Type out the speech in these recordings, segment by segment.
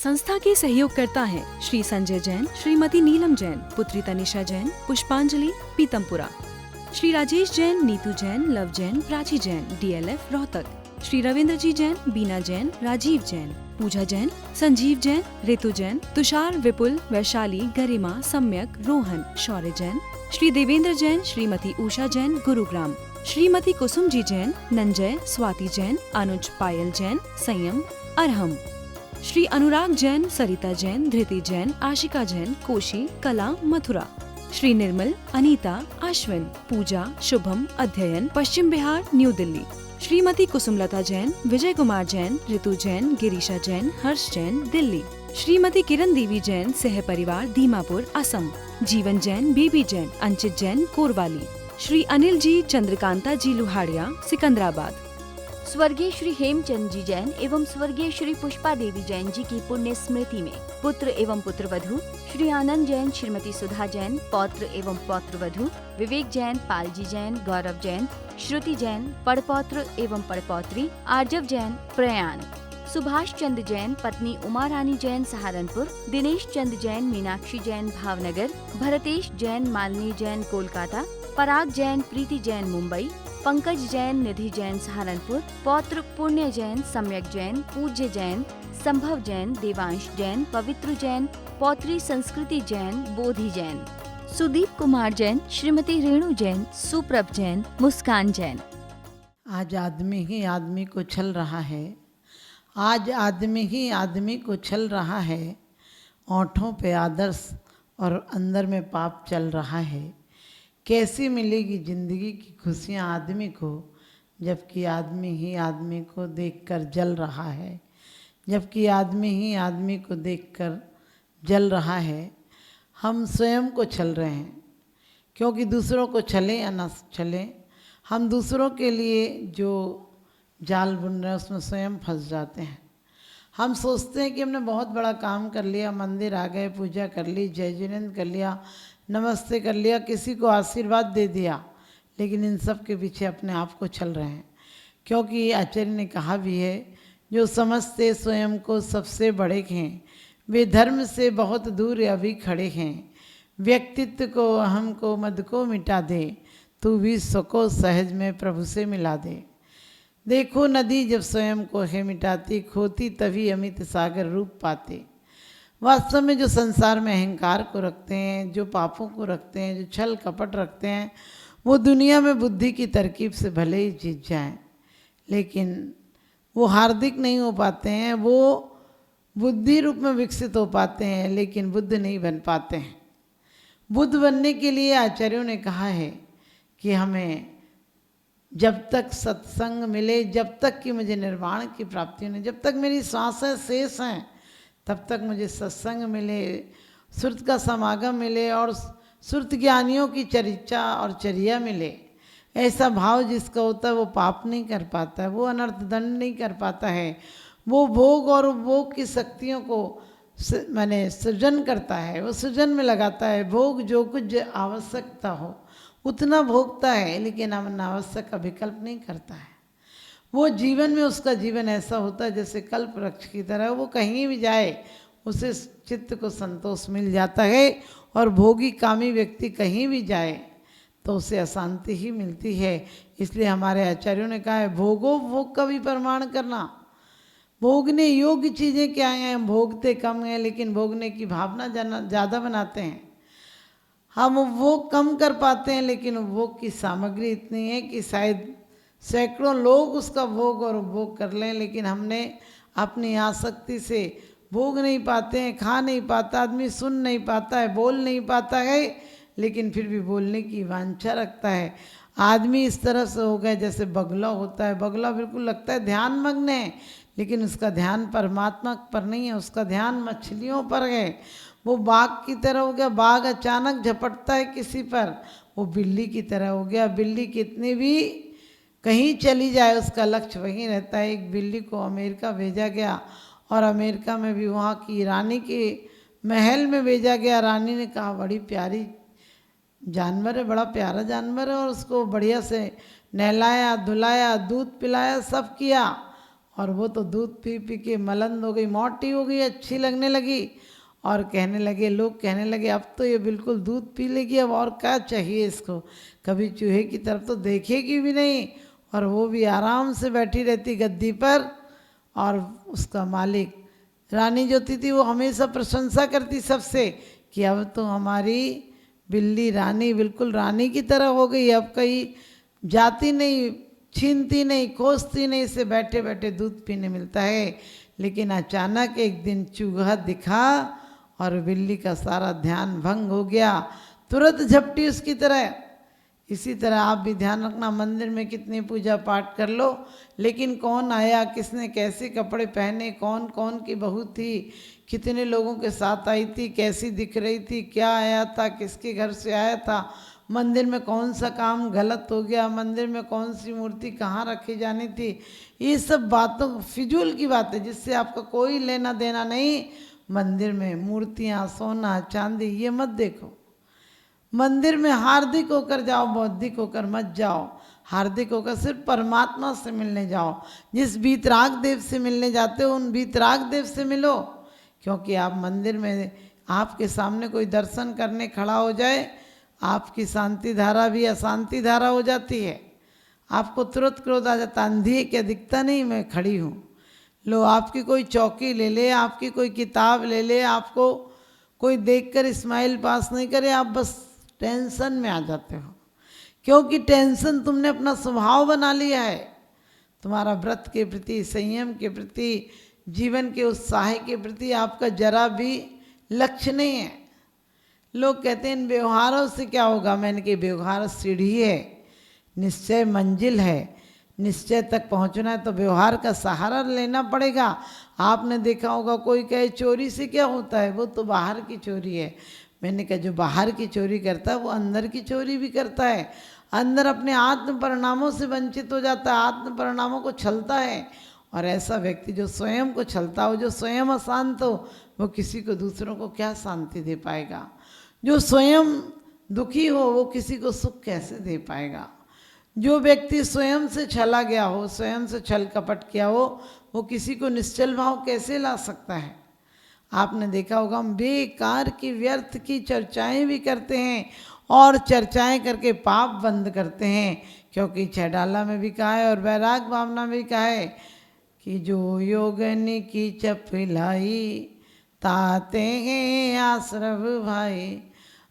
संस्था के सहयोगकर्ता हैं श्री संजय जैन, श्रीमती नीलम जैन, पुत्री तनिषा जैन, पुष्पांजलि पीतमपुरा, श्री राजेश जैन, नीतू जैन, लव जैन, प्राची जैन, DLF रोहतक, श्री रविंद्र जी जैन, बीना जैन, राजीव जैन, पूजा जैन, संजीव जैन, ऋतु जैन, तुषार, विपुल, वैशाली, गरिमा, सम्यक, रोहन, शौर्य जैन, श्री देवेंद्र जैन, श्रीमती उषा जैन, गुरुग्राम, श्रीमती कुसुम जी जैन, नंजय, स्वाति जैन, अनुज, पायल जैन, संयम, अरहम, श्री अनुराग जैन, सरिता जैन, धृति जैन, आशिका जैन, कोशी, कला, मथुरा, श्री निर्मल, अनीता, अश्विन, पूजा, शुभम, अध्ययन, पश्चिम बिहार, न्यू दिल्ली, श्रीमती कुसुमलता जैन, विजय कुमार जैन, ऋतु जैन, गिरीशा जैन, हर्ष जैन, दिल्ली, श्रीमती किरण देवी जैन, सह परिवार, दीमापुर, असम, जीवन जैन, बेबी जैन, अंचित जैन, कोरवाली, श्री अनिल जी, चंद्रकांता जी लुहाड़िया, सिकंदराबाद, स्वर्गीय श्री हेमचंद जी जैन एवं स्वर्गीय श्री पुष्पा देवी जैन जी की पुण्य स्मृति में पुत्र एवं पुत्रवधू श्री आनंद जैन, श्रीमती सुधा जैन, पौत्र एवं पौत्रवधू विवेक जैन, पालजी जैन, गौरव जैन, श्रुति जैन, पड़पौत्र एवं पड़पौत्री आर्जव जैन, प्रयाण, सुभाष चंद्र जैन, पत्नी उमा रानी जैन, सहारनपुर, दिनेश चंद जैन, मीनाक्षी जैन, भावनगर, भरतेश जैन, मालिनी जैन, कोलकाता, पराग जैन, प्रीति जैन, मुंबई, पंकज जैन, निधि जैन, सहारनपुर, पौत्र पुण्य जैन, सम्यक जैन, पूज्य जैन, संभव जैन, देवांश जैन, पवित्र जैन, पौत्री संस्कृति जैन, बोधि जैन, सुदीप कुमार जैन, श्रीमती रेणु जैन, सुप्रभ जैन, मुस्कान जैन। आज आदमी ही आदमी को छल रहा है, आज आदमी ही आदमी को छल रहा है, ओंठों पे आदर्श और अंदर में पाप चल रहा है। कैसी मिलेगी ज़िंदगी की खुशियाँ आदमी को, जबकि आदमी ही आदमी को देखकर जल रहा है, जबकि आदमी ही आदमी को देखकर जल रहा है। हम स्वयं को छल रहे हैं, क्योंकि दूसरों को छलें या न छलें, हम दूसरों के लिए जो जाल बुन रहे हैं उसमें स्वयं फंस जाते हैं। हम सोचते हैं कि हमने बहुत बड़ा काम कर लिया, मंदिर आ गए, पूजा कर ली, जय जिनेंद्र कर लिया, नमस्ते कर लिया, किसी को आशीर्वाद दे दिया, लेकिन इन सब के पीछे अपने आप को छल रहे हैं। क्योंकि आचार्य ने कहा भी है, जो समझते स्वयं को सबसे बड़े हैं, वे धर्म से बहुत दूर अभी खड़े हैं। व्यक्तित्व को, अहम को, मद को मिटा दे, तू भी को सहज में प्रभु से मिला दे। देखो नदी जब स्वयं को है मिटाती, खोती तभी अमित सागर रूप पाते। वास्तव में जो संसार में अहंकार को रखते हैं, जो पापों को रखते हैं, जो छल कपट रखते हैं, वो दुनिया में बुद्धि की तरकीब से भले ही जीत जाएं, लेकिन वो हार्दिक नहीं हो पाते हैं। वो बुद्धि रूप में विकसित हो पाते हैं, लेकिन बुद्ध नहीं बन पाते हैं। बुद्ध बनने के लिए आचार्यों ने कहा है कि हमें जब तक सत्संग मिले, जब तक कि मुझे निर्वाण की प्राप्ति होने, जब तक मेरी सांसें शेष हैं, तब तक मुझे सत्संग मिले, श्रुत का समागम मिले और श्रुत ज्ञानियों की चर्चा और चर्या मिले। ऐसा भाव जिसका होता है वो पाप नहीं कर पाता है, वो अनर्थ दंड नहीं कर पाता है, वो भोग और उपभोग की शक्तियों को माने सृजन करता है, वो सृजन में लगाता है। भोग जो कुछ आवश्यकता हो उतना भोगता है, लेकिन अनावश्यक का विकल्प नहीं करता है। वो जीवन में उसका जीवन ऐसा होता है जैसे कल्प वृक्ष की तरह, वो कहीं भी जाए उसे चित्त को संतोष मिल जाता है। और भोगी कामी व्यक्ति कहीं भी जाए तो उसे अशांति ही मिलती है। इसलिए हमारे आचार्यों ने कहा है, भोगो भोग का भी प्रमाण करना। भोगने योग्य चीज़ें क्या हैं, हम भोगते कम हैं, लेकिन भोगने की भावना ज़्यादा बनाते हैं। हम उपभोग कम कर पाते हैं, लेकिन उपभोग की सामग्री इतनी है कि शायद सैकड़ों लोग उसका भोग और उपभोग कर लें, लेकिन हमने अपनी आसक्ति से भोग नहीं पाते हैं, खा नहीं पाता आदमी, सुन नहीं पाता है, बोल नहीं पाता है, लेकिन फिर भी बोलने की वांछा रखता है। आदमी इस तरह से हो गया जैसे बगुला होता है। बगुला बिल्कुल लगता है ध्यान मग्न है, लेकिन उसका ध्यान परमात्मा पर नहीं है, उसका ध्यान मछलियों पर है। वो बाघ की तरह हो गया, बाघ अचानक झपटता है किसी पर, वो बिल्ली की तरह हो गया। बिल्ली कितनी भी कहीं चली जाए उसका लक्ष्य वहीं रहता है। एक बिल्ली को अमेरिका भेजा गया और अमेरिका में भी वहाँ की रानी के महल में भेजा गया। रानी ने कहा बड़ी प्यारी जानवर है, बड़ा प्यारा जानवर है, और उसको बढ़िया से नहलाया धुलाया, दूध पिलाया, सब किया। और वो तो दूध पी पी के मलंद हो गई, मोटी हो गई, अच्छी लगने लगी। और कहने लगे, लोग कहने लगे अब तो ये बिल्कुल दूध पी लेगी, अब और क्या चाहिए इसको, कभी चूहे की तरफ तो देखेगी भी नहीं। और वो भी आराम से बैठी रहती गद्दी पर। और उसका मालिक, रानी जो थी वो हमेशा प्रशंसा करती सबसे कि अब तो हमारी बिल्ली रानी बिल्कुल रानी की तरह हो गई, अब कहीं जाती नहीं, छीनती नहीं, खोजती नहीं, इसे बैठे बैठे दूध पीने मिलता है। लेकिन अचानक एक दिन चूहा दिखा और बिल्ली का सारा ध्यान भंग हो गया, तुरंत झपटी उसकी तरह। इसी तरह आप भी ध्यान रखना, मंदिर में कितनी पूजा पाठ कर लो, लेकिन कौन आया, किसने कैसे कपड़े पहने, कौन कौन की बहू थी, कितने लोगों के साथ आई थी, कैसी दिख रही थी, क्या आया था, किसके घर से आया था, मंदिर में कौन सा काम गलत हो गया, मंदिर में कौन सी मूर्ति कहाँ रखी जानी थी, ये सब बातों फिजूल की बातें जिससे आपका कोई लेना देना नहीं। मंदिर में मूर्तियाँ, सोना चांदी ये मत देखो। मंदिर में हार्दिक होकर जाओ, बौद्धिक होकर मत जाओ। हार्दिक होकर सिर्फ परमात्मा से मिलने जाओ। जिस वीतराग देव से मिलने जाते हो उन वीतराग देव से मिलो। क्योंकि आप मंदिर में आपके सामने कोई दर्शन करने खड़ा हो जाए, आपकी शांति धारा भी अशांति धारा हो जाती है। आपको तुरंत क्रोध आ जाता, अंधी है क्या, दिखता नहीं मैं खड़ी हूँ। लो आपकी कोई चौकी ले ले, आपकी कोई किताब ले ले, आपको कोई देखकर स्माइल पास नहीं करे, आप बस टेंशन में आ जाते हो। क्योंकि टेंशन तुमने अपना स्वभाव बना लिया है। तुम्हारा व्रत के प्रति, संयम के प्रति, जीवन के उत्साह के प्रति आपका जरा भी लक्ष्य नहीं है। लोग कहते हैं इन व्यवहारों से क्या होगा, मैंने कि व्यवहार सीढ़ी है, निश्चय मंजिल है। निश्चय तक पहुंचना है तो व्यवहार का सहारा लेना पड़ेगा। आपने देखा होगा कोई कहे चोरी से क्या होता है, वो तो बाहर की चोरी है। मैंने कहा जो बाहर की चोरी करता है वो अंदर की चोरी भी करता है। अंदर अपने आत्म परिणामों से वंचित हो जाता है, आत्म परिणामों को छलता है। और ऐसा व्यक्ति जो स्वयं को छलता हो, जो स्वयं अशांत हो, वो किसी को दूसरों को क्या शांति दे पाएगा। जो स्वयं दुखी हो वो किसी को सुख कैसे दे पाएगा। जो व्यक्ति स्वयं से छला गया हो, स्वयं से छल कपट किया हो, वो किसी को निश्चल भाव कैसे ला सकता है। आपने देखा होगा हम बेकार की व्यर्थ की चर्चाएं भी करते हैं और चर्चाएं करके पाप बंद करते हैं। क्योंकि छडाला में भी कहा है और वैराग भावना में भी कहा है कि जो योगनी की चपलाई ताते हैं आश्रव भाई,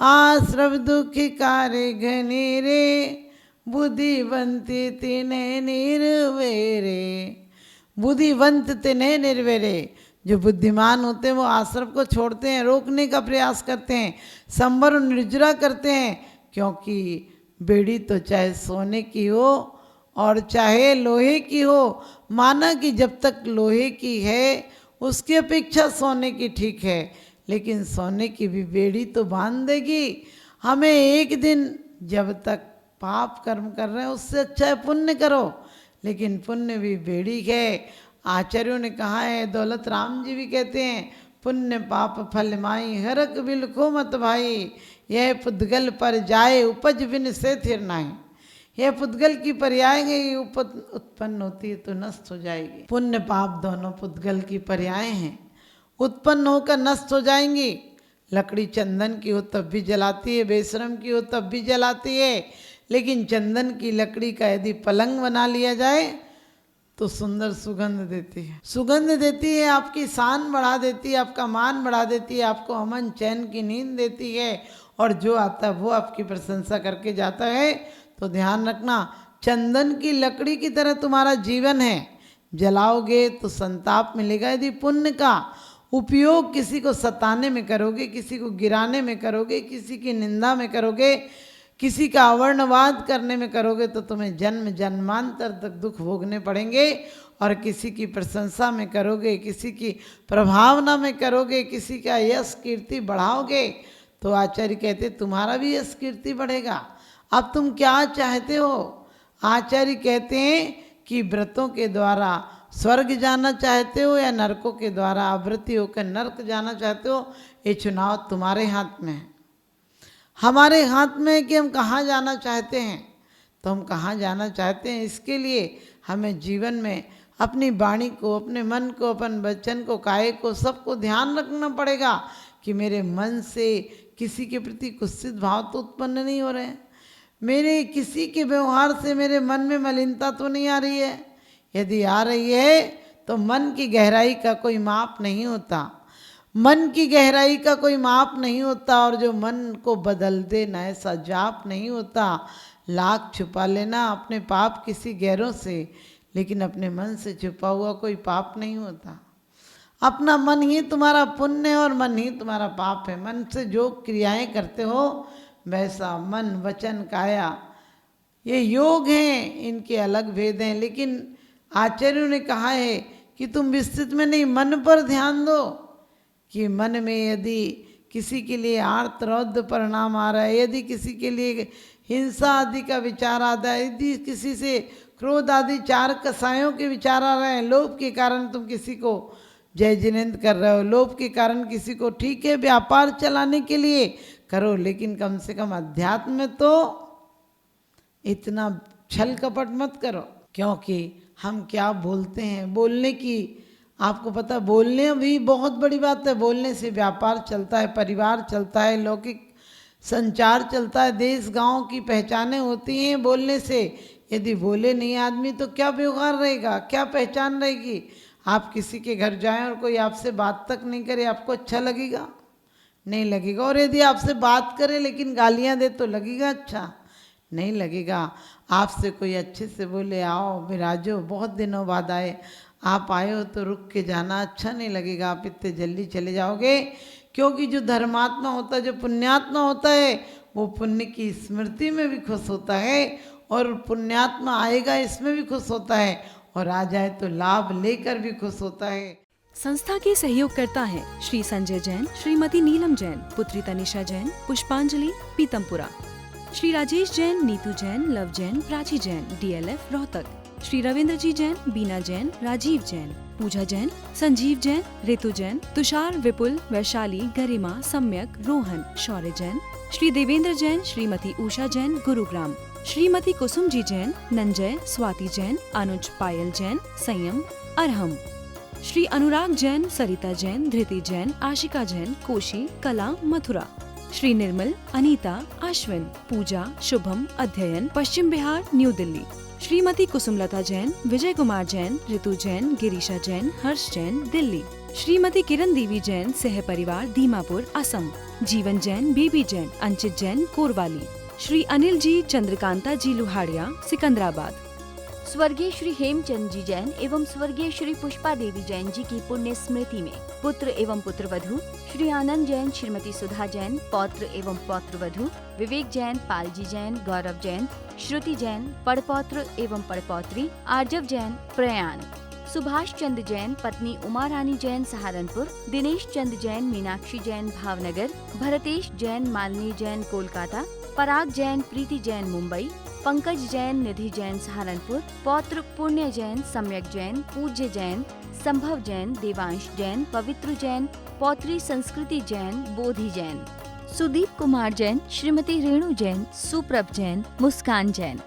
आश्रव दुखी कार्य घनेरे बुद्धिवंती तिने निर्वेरे। बुद्धिवंत तिने निर्वेरे, जो बुद्धिमान होते हैं वो आश्रम को छोड़ते हैं, रोकने का प्रयास करते हैं, संवर और निर्जरा करते हैं। क्योंकि बेड़ी तो चाहे सोने की हो और चाहे लोहे की हो, माना कि जब तक लोहे की है उसकी अपेक्षा सोने की ठीक है, लेकिन सोने की भी बेड़ी तो बांध देगी हमें एक दिन। जब तक पाप कर्म कर रहे हैं उससे अच्छा है पुण्य करो, लेकिन पुण्य भी बेड़ी है। आचार्यों ने कहा है, दौलत राम जी भी कहते हैं, पुण्य पाप फल माई हरक बिलखो मत भाई, यह पुद्गल पर जाए उपज बिन से थिर नाई। यह पुद्गल की पर्याय है, ये उत्पन्न होती है तो नष्ट हो जाएगी। पुण्य पाप दोनों पुद्गल की पर्याय हैं, उत्पन्न होकर नष्ट हो जाएंगी। लकड़ी चंदन की हो तब भी जलाती है, बेशरम की हो तब भी जलाती है, लेकिन चंदन की लकड़ी का यदि पलंग बना लिया जाए तो सुंदर सुगंध देती है। सुगंध देती है, आपकी शान बढ़ा देती है, आपका मान बढ़ा देती है, आपको अमन चैन की नींद देती है। और जो आता है वो आपकी प्रशंसा करके जाता है। तो ध्यान रखना, चंदन की लकड़ी की तरह तुम्हारा जीवन है। जलाओगे तो संताप मिलेगा। यदि पुण्य का उपयोग किसी को सताने में करोगे, किसी को गिराने में करोगे, किसी की निंदा में करोगे, किसी का अवर्णवाद करने में करोगे, तो तुम्हें जन्म जन्मांतर तक दुख भोगने पड़ेंगे। और किसी की प्रशंसा में करोगे, किसी की प्रभावना में करोगे, किसी का यश कीर्ति बढ़ाओगे, तो आचार्य कहते तुम्हारा भी यश कीर्ति बढ़ेगा। अब तुम क्या चाहते हो? आचार्य कहते हैं कि व्रतों के द्वारा स्वर्ग जाना चाहते हो या नरकों के द्वारा आवृत्ति होकर नरक जाना चाहते हो, ये चुनाव तुम्हारे हाथ में है। हमारे हाथ में है कि हम कहाँ जाना चाहते हैं। तो हम कहाँ जाना चाहते हैं, इसके लिए हमें जीवन में अपनी वाणी को, अपने मन को, अपन वचन को, काया को, सबको ध्यान रखना पड़ेगा कि मेरे मन से किसी के प्रति कुत्सित भाव तो उत्पन्न नहीं हो रहे हैं, मेरे किसी के व्यवहार से मेरे मन में मलिनता तो नहीं आ रही है। यदि आ रही है तो मन की गहराई का कोई माप नहीं होता, मन की गहराई का कोई माप नहीं होता, और जो मन को बदल दे ना ऐसा जाप नहीं होता। लाख छुपा लेना अपने पाप किसी गैरों से, लेकिन अपने मन से छुपा हुआ कोई पाप नहीं होता। अपना मन ही तुम्हारा पुण्य और मन ही तुम्हारा पाप है। मन से जो क्रियाएं करते हो वैसा मन, वचन, काया, ये योग हैं, इनके अलग भेद हैं। लेकिन आचार्यों ने कहा है कि तुम विस्तृत में नहीं, मन पर ध्यान दो कि मन में यदि किसी के लिए आर्त रौद्र परिणाम आ रहा है, यदि किसी के लिए हिंसा आदि का विचार आता है, यदि किसी से क्रोध आदि चार कसायों के विचार आ रहे हैं, लोभ के कारण तुम किसी को जय जिनेंद्र कर रहे हो, लोभ के कारण किसी को, ठीक है व्यापार चलाने के लिए करो, लेकिन कम से कम अध्यात्म में तो इतना छल कपट मत करो। क्योंकि हम क्या बोलते हैं, बोलने की आपको पता, बोलने भी बहुत बड़ी बात है। बोलने से व्यापार चलता है, परिवार चलता है, लौकिक संचार चलता है, देश गांव की पहचानें होती हैं बोलने से। यदि बोले नहीं आदमी तो क्या व्यवहार रहेगा, क्या पहचान रहेगी। आप किसी के घर जाएं और कोई आपसे बात तक नहीं करे, आपको अच्छा लगेगा? नहीं लगेगा। और यदि आपसे बात करे लेकिन गालियां दे तो लगेगा अच्छा? नहीं लगेगा। आपसे कोई अच्छे से बोले आओ विराजो, बहुत दिनों बाद आए, आप आए हो तो रुक के जाना, अच्छा नहीं लगेगा, आप इतने जल्दी चले जाओगे। क्योंकि जो धर्मात्मा होता है, जो पुण्यात्मा होता है, वो पुण्य की स्मृति में भी खुश होता है, और पुण्यात्मा आएगा इसमें भी खुश होता है, और आ जाए तो लाभ लेकर भी खुश होता है। संस्था के सहयोगकर्ता हैं श्री संजय जैन, श्रीमती नीलम जैन, पुत्री तनिषा जैन, पुष्पांजलि, पीतमपुरा। श्री राजेश जैन, नीतू जैन, लव जैन, प्राची जैन, DLF, रोहतक। श्री रविंद्र जी जैन, बीना जैन, राजीव जैन, पूजा जैन, संजीव जैन, ऋतु जैन, तुषार, विपुल, वैशाली, गरिमा, सम्यक, रोहन, शौर्य जैन। श्री देवेंद्र जैन, श्रीमती उषा जैन, गुरुग्राम। श्रीमती कुसुम जी जैन, नंजय, स्वाति जैन, अनुज, पायल जैन, संयम, अरहम। श्री अनुराग जैन, सरिता जैन, धृति जैन, आशिका जैन, कोशी, कला, मथुरा। श्री निर्मल, अनीता, अश्विन, पूजा, शुभम, अध्ययन, पश्चिम बिहार, न्यू दिल्ली। श्रीमती कुसुमलता जैन, विजय कुमार जैन, ऋतु जैन, गिरीशा जैन, हर्ष जैन, दिल्ली। श्रीमती किरण देवी जैन, सह परिवार, दीमापुर, असम। जीवन जैन, बीबी जैन, अंचित जैन, कोरवाली। श्री अनिल जी, चंद्रकांता जी लुहाड़िया, सिकंदराबाद। स्वर्गीय श्री हेमचंद जी जैन एवं स्वर्गीय श्री पुष्पा देवी जैन जी की पुण्य स्मृति में पुत्र एवं पुत्रवधू श्री आनंद जैन, श्रीमती सुधा जैन, पौत्र एवं पौत्रवधू विवेक जैन, पालजी जैन, गौरव जैन, श्रुति जैन, पड़पौत्र एवं पड़पौत्री आर्जव जैन, प्रयाण। सुभाष चंद्र जैन, पत्नी उमा रानी जैन, सहारनपुर। दिनेश चंद्र जैन, मीनाक्षी जैन, भावनगर। भरतेश जैन, मालिनी जैन, कोलकाता। पराग जैन, प्रीति जैन, मुंबई। पंकज जैन, निधि जैन, सहारनपुर। पौत्र पुण्य जैन, सम्यक जैन, पूज्य जैन, संभव जैन, देवांश जैन, पवित्र जैन। पौत्री संस्कृति जैन, बोधि जैन। सुदीप कुमार जैन, श्रीमती रेणु जैन, सुप्रभ जैन, मुस्कान जैन।